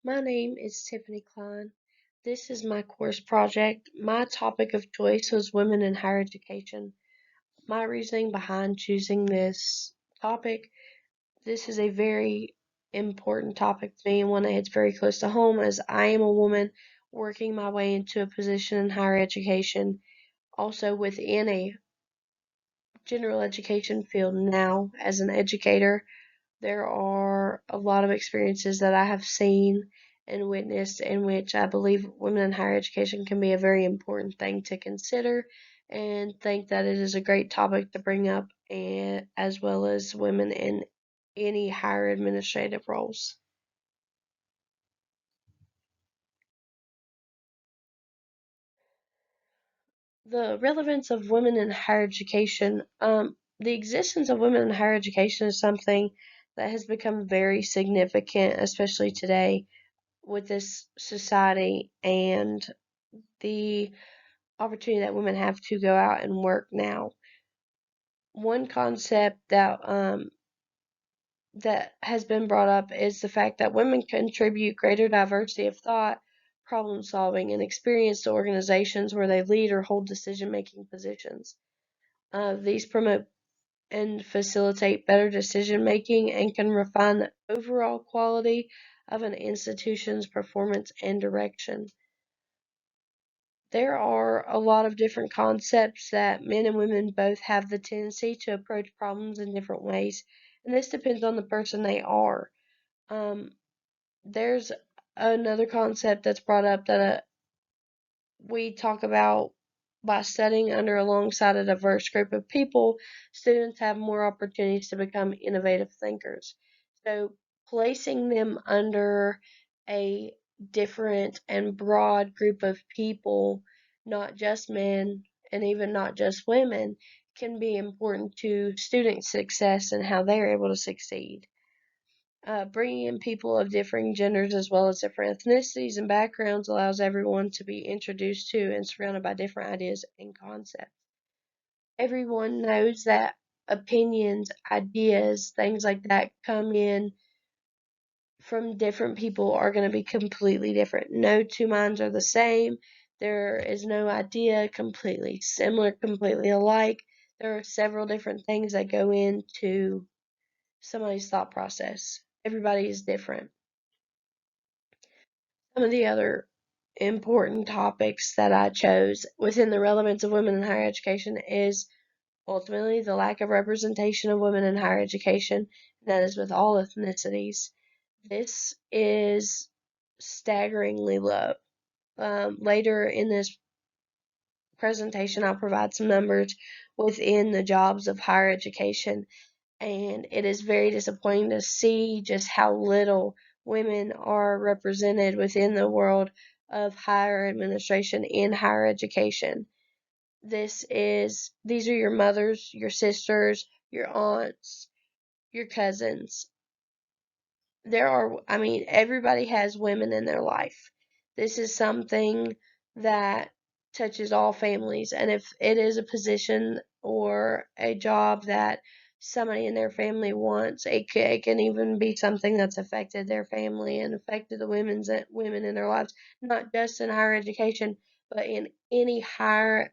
My name is Tiffany Klein. This is my course project. My topic of choice was women in higher education. My reasoning behind choosing this topic, this is a very important topic to me and one that hits very close to home as I am a woman working my way into a position in higher education, also within a general education field now as an educator. There are a lot of experiences that I have seen and witnessed in which I believe women in higher education can be a very important thing to consider and think that it is a great topic to bring up and as well as women in any higher administrative roles. The relevance of women in higher education, the existence of women in higher education is something that has become very significant, especially today with this society and the opportunity that women have to go out and work now. One concept that has been brought up is the fact that women contribute greater diversity of thought, problem solving, and experience to organizations where they lead or hold decision making positions. These promote and facilitate better decision making and can refine the overall quality of an institution's performance and direction. There are a lot of different concepts that men and women both have the tendency to approach problems in different ways, and this depends on the person they are. Um, there's another concept that's brought up that we talk about by studying under alongside a diverse group of people, students have more opportunities to become innovative thinkers. So, placing them under a different and broad group of people, not just men and even not just women, can be important to student success and how they're able to succeed. Bringing in people of differing genders as well as different ethnicities and backgrounds allows everyone to be introduced to and surrounded by different ideas and concepts. Everyone knows that opinions, ideas, things like that come in from different people are going to be completely different. No two minds are the same. There is no idea completely similar, completely alike. There are several different things that go into somebody's thought process. Everybody is different. Some of the other important topics that I chose within the relevance of women in higher education is ultimately the lack of representation of women in higher education, and that is with all ethnicities. This is staggeringly low. Later in this presentation, I'll provide some numbers within the jobs of higher education, and it is very disappointing to see just how little women are represented within the world of higher administration in higher education. These are your mothers, your sisters, your aunts, your cousins. Everybody has women in their life. This is something that touches all families. And if it is a position or a job that somebody in their family wants, it can even be something that's affected their family and affected the women in their lives, not just in higher education, but in any higher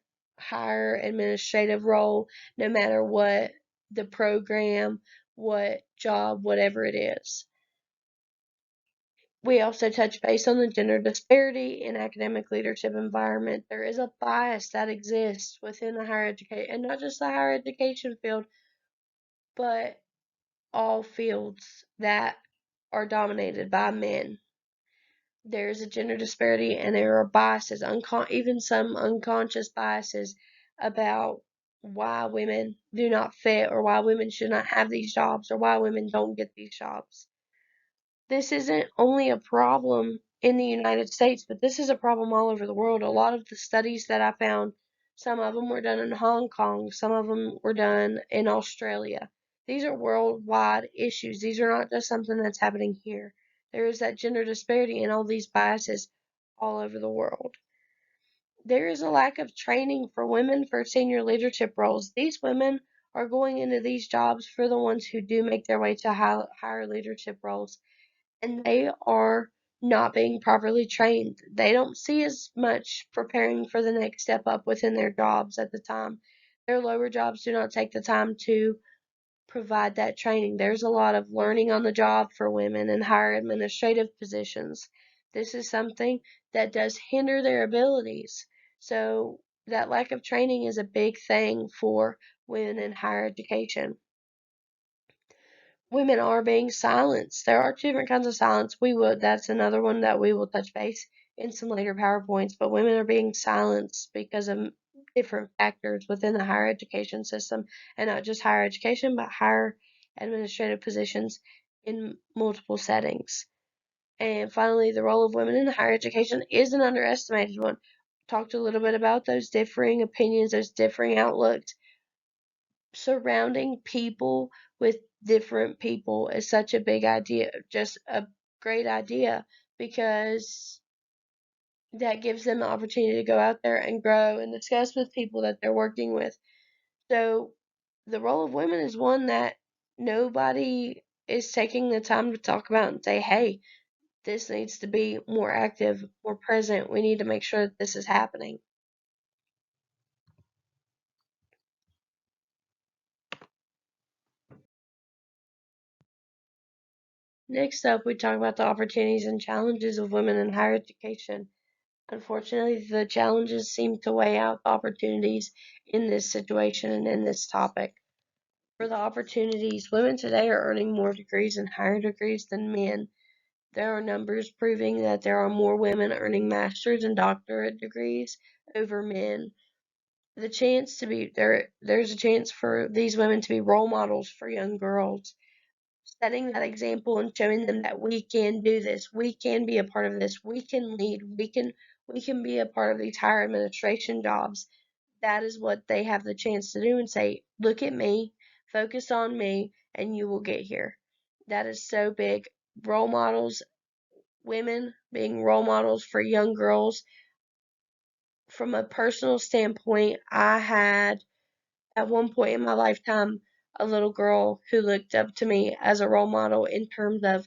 administrative role, no matter what the program, what job, whatever it is. We also touch base on the gender disparity in academic leadership environment. There is a bias that exists within the higher education, and not just the higher education field, but all fields that are dominated by men. There is a gender disparity, and there are biases, even some unconscious biases about why women do not fit, or why women should not have these jobs, or why women don't get these jobs. This isn't only a problem in the United States, but this is a problem all over the world. A lot of the studies that I found, some of them were done in Hong Kong, some of them were done in Australia. These are worldwide issues. These are not just something that's happening here. There is that gender disparity and all these biases all over the world. There is a lack of training for women for senior leadership roles. These women are going into these jobs for the ones who do make their way to higher leadership roles, and they are not being properly trained. They don't see as much preparing for the next step up within their jobs at the time. Their lower jobs do not take the time to provide that training. There's a lot of learning on the job for women in higher administrative positions. This is something that does hinder their abilities. So, that lack of training is a big thing for women in higher education. Women are being silenced. There are two different kinds of silence. That's another one that we will touch base in some later PowerPoints, but women are being silenced because of different factors within the higher education system, and not just higher education, but higher administrative positions in multiple settings. And finally, the role of women in higher education is an underestimated one. Talked a little bit about those differing opinions, those differing outlooks. Surrounding people with different people is such a big idea, just a great idea, because that gives them the opportunity to go out there and grow and discuss with people that they're working with. So the role of women is one that nobody is taking the time to talk about and say, hey, this needs to be more active, more present. We need to make sure that this is happening. Next up, we talk about the opportunities and challenges of women in higher education. Unfortunately, the challenges seem to weigh out the opportunities in this situation and in this topic. For the opportunities, women today are earning more degrees and higher degrees than men. There are numbers proving that there are more women earning master's and doctorate degrees over men. The chance to be there's a chance for these women to be role models for young girls, setting that example and showing them that we can do this, we can be a part of this, we can lead, we can be a part of these higher administration jobs. That is what they have the chance to do, and say, look at me, focus on me, and you will get here. That is so big. Role models, women being role models for young girls. From a personal standpoint, I had at one point in my lifetime a little girl who looked up to me as a role model in terms of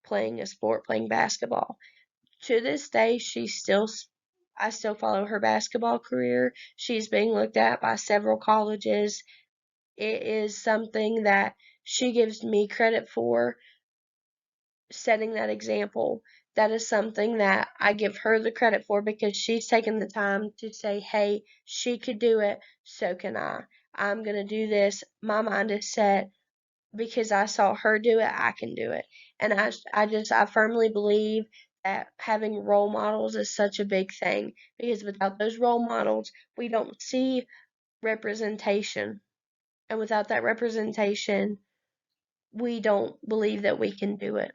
playing a sport, playing basketball. To this day, I still follow her basketball career. She's being looked at by several colleges. It is something that she gives me credit for, setting that example. That is something that I give her the credit for, because she's taken the time to say, hey, she could do it, so can I. I'm going to do this. My mind is set because I saw her do it, I can do it. And I firmly believe that having role models is such a big thing, because without those role models, we don't see representation. And without that representation, we don't believe that we can do it.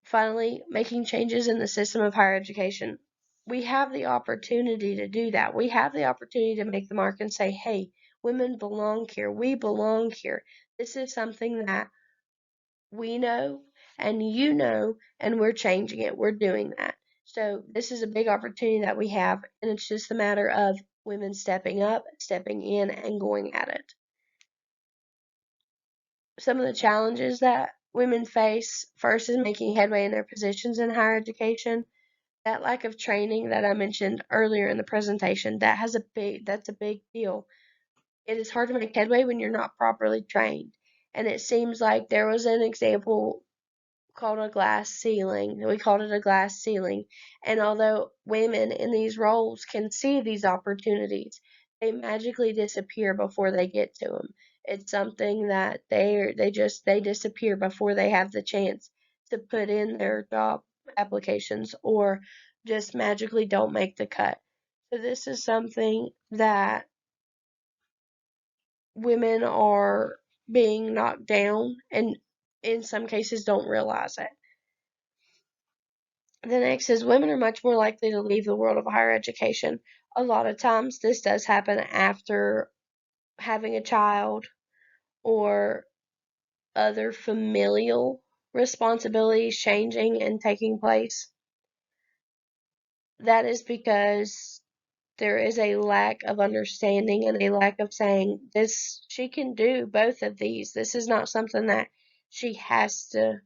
Finally, making changes in the system of higher education. We have the opportunity to do that. We have the opportunity to make the mark and say, hey, women belong here. We belong here. This is something that we know and you know, and we're changing it. We're doing that. So this is a big opportunity that we have, and it's just a matter of women stepping up, stepping in, and going at it. Some of the challenges that women face first is making headway in their positions in higher education. That lack of training that I mentioned earlier in the presentation, that's a big deal. It is hard to make headway when you're not properly trained. And it seems like there was an example called a glass ceiling. We called it a glass ceiling. And although women in these roles can see these opportunities, they magically disappear before they get to them. It's something that they disappear before they have the chance to put in their job applications, or just magically don't make the cut. So this is something that women are being knocked down, and in some cases don't realize it. The next is women are much more likely to leave the world of higher education. A lot of times this does happen after having a child or other familial responsibilities changing and taking place. That is because there is a lack of understanding and a lack of saying, this, she can do both of these. This is not something that she has to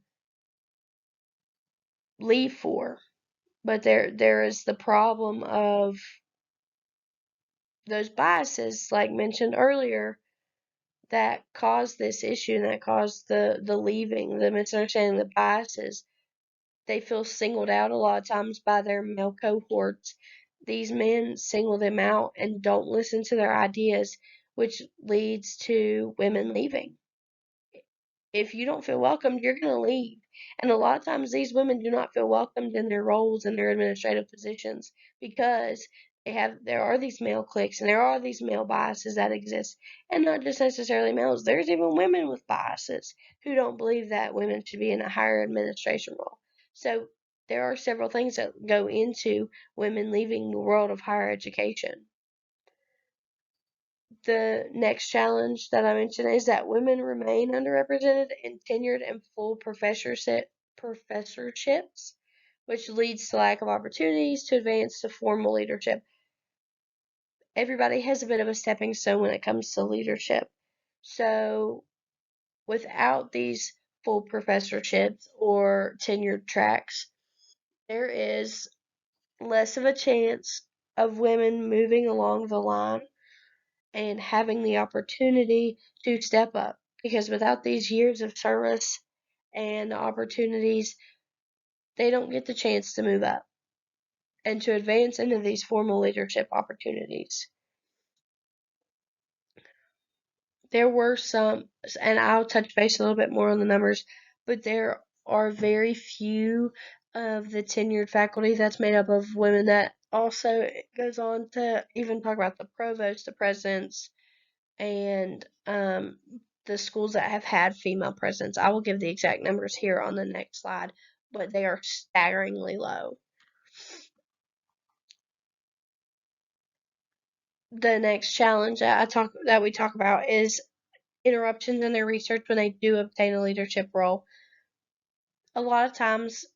leave for. But there is the problem of those biases, like mentioned earlier, that cause this issue and that cause the leaving, the misunderstanding, the biases. They feel singled out a lot of times by their male cohorts. These men single them out and don't listen to their ideas, which leads to women leaving. If you don't feel welcomed, you're going to leave. And a lot of times these women do not feel welcomed in their roles in their administrative positions because there are these male cliques and there are these male biases that exist. And not just necessarily males. There's even women with biases who don't believe that women should be in a higher administration role. So there are several things that go into women leaving the world of higher education. The next challenge that I mentioned is that women remain underrepresented in tenured and full professorships, which leads to lack of opportunities to advance to formal leadership. Everybody has a bit of a stepping stone when it comes to leadership. So without these full professorships or tenured tracks, there is less of a chance of women moving along the line and having the opportunity to step up. Because without these years of service and opportunities, they don't get the chance to move up and to advance into these formal leadership opportunities. There were some, and I'll touch base a little bit more on the numbers, but there are very few of the tenured faculty that's made up of women. That also goes on to even talk about the provost, the presidents, and the schools that have had female presidents. I will give the exact numbers here on the next slide, but they are staggeringly low. The next challenge that we talk about is interruptions in their research when they do obtain a leadership role. A lot of times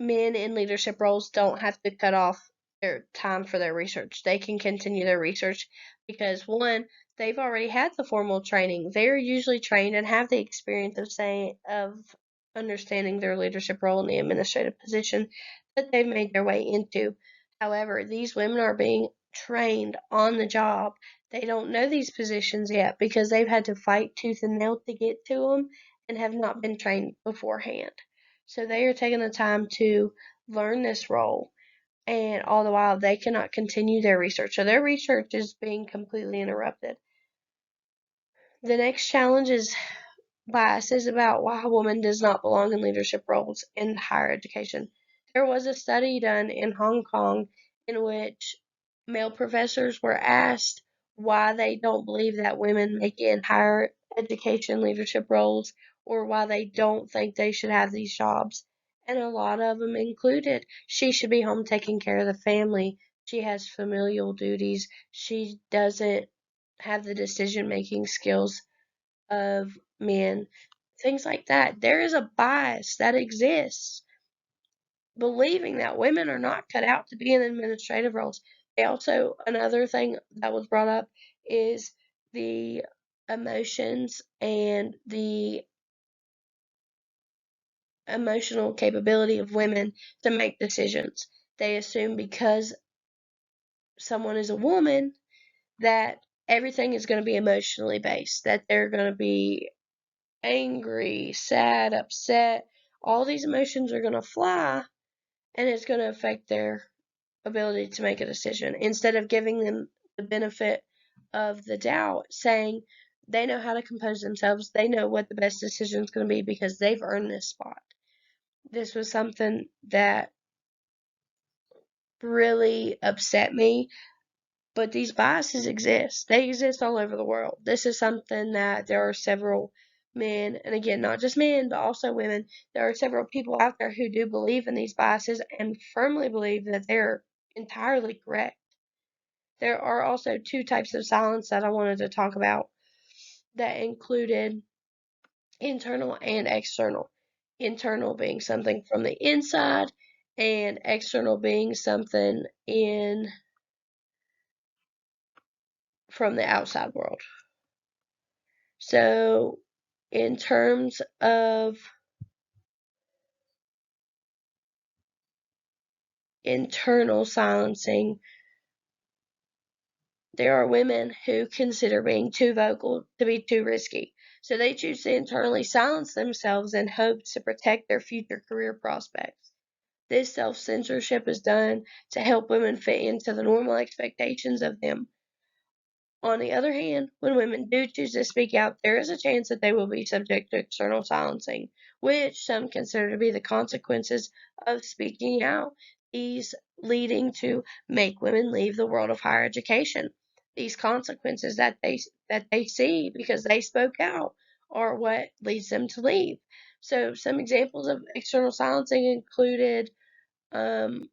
men in leadership roles don't have to cut off their time for their research. They can continue their research because one, they've already had the formal training. They're usually trained and have the experience of understanding their leadership role in the administrative position that they've made their way into. However, these women are being trained on the job. They don't know these positions yet because they've had to fight tooth and nail to get to them and have not been trained beforehand. So they are taking the time to learn this role, and all the while they cannot continue their research. So their research is being completely interrupted. The next challenge is biases about why a woman does not belong in leadership roles in higher education. There was a study done in Hong Kong in which male professors were asked why they don't believe that women make it in higher education leadership roles or why they don't think they should have these jobs. And a lot of them included she should be home taking care of the family. She has familial duties. She doesn't have the decision making skills of men, things like that. There is a bias that exists, believing that women are not cut out to be in administrative roles. They also, another thing that was brought up is the emotions and the emotional capability of women to make decisions. They assume because someone is a woman that everything is going to be emotionally based, that they're going to be angry, sad, upset. All these emotions are going to fly and it's going to affect their ability to make a decision instead of giving them the benefit of the doubt, saying they know how to compose themselves, they know what the best decision is going to be because they've earned this spot. This was something that really upset me, but these biases exist. They exist all over the world. This is something that there are several men, and again, not just men, but also women. There are several people out there who do believe in these biases and firmly believe that they're entirely correct. There are also two types of silence that I wanted to talk about that included internal and external. Internal being something from the inside, and external being something in from the outside world. So, in terms of internal silencing. There are women who consider being too vocal to be too risky, so they choose to internally silence themselves in hopes to protect their future career prospects. This self-censorship is done to help women fit into the normal expectations of them. On the other hand, when women do choose to speak out, there is a chance that they will be subject to external silencing, which some consider to be the consequences of speaking out, these leading to make women leave the world of higher education. These consequences that they see because they spoke out are what leads them to leave. So some examples of external silencing included um,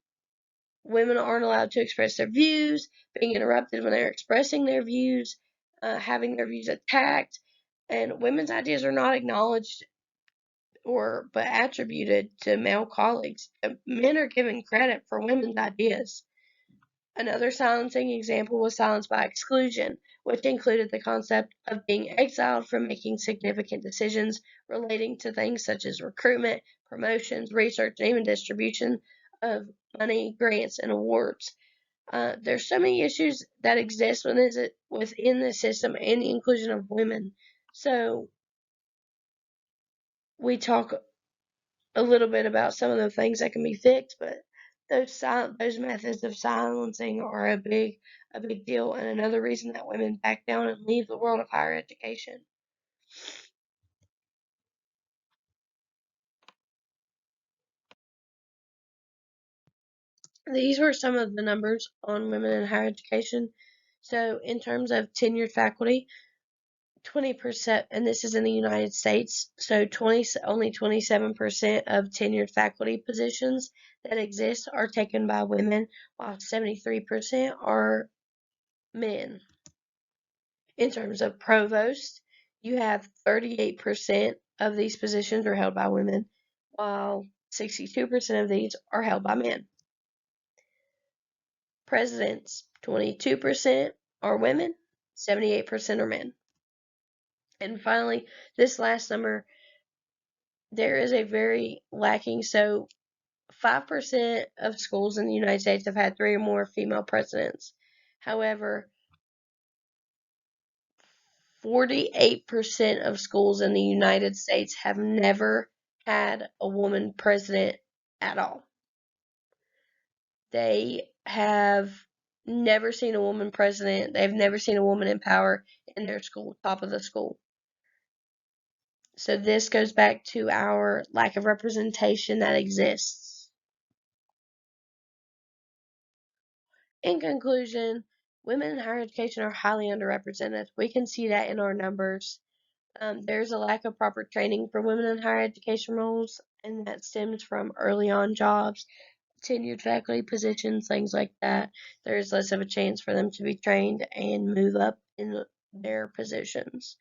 women aren't allowed to express their views, being interrupted when they're expressing their views, having their views attacked, and women's ideas are not acknowledged or but attributed to male colleagues. Men are given credit for women's ideas. Another silencing example was silence by exclusion, which included the concept of being exiled from making significant decisions relating to things such as recruitment, promotions, research, and even distribution of money, grants, and awards. There's so many issues that exist within the system and the inclusion of women. So we talk a little bit about some of the things that can be fixed, but those methods of silencing are a big deal, and another reason that women back down and leave the world of higher education. These were some of the numbers on women in higher education. So in terms of tenured faculty, 20%, and this is in the United States, so only 27% of tenured faculty positions that exist are taken by women, while 73% are men. In terms of provost, you have 38% of these positions are held by women, while 62% of these are held by men. Presidents, 22% are women, 78% are men. And finally, this last number, there is a very lacking. So 5% of schools in the United States have had 3 or more female presidents. However, 48% of schools in the United States have never had a woman president at all. They have never seen a woman president. They've never seen a woman in power in their school, top of the school. So this goes back to our lack of representation that exists. In conclusion, women in higher education are highly underrepresented. We can see that in our numbers. There's a lack of proper training for women in higher education roles, and that stems from early on jobs, tenured faculty positions, things like that. There's less of a chance for them to be trained and move up in their positions.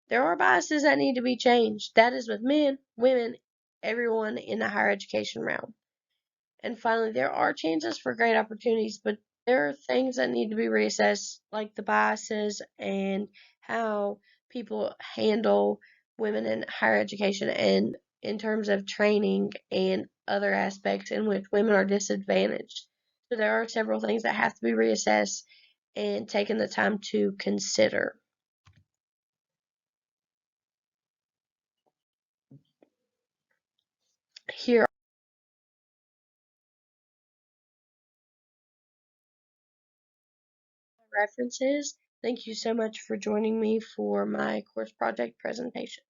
There are biases that need to be changed. That is with men, women, everyone in the higher education realm. And finally, there are chances for great opportunities, but there are things that need to be reassessed, like the biases and how people handle women in higher education and in terms of training and other aspects in which women are disadvantaged. So there are several things that have to be reassessed and taken the time to consider. Here are references. Thank you so much for joining me for my course project presentation.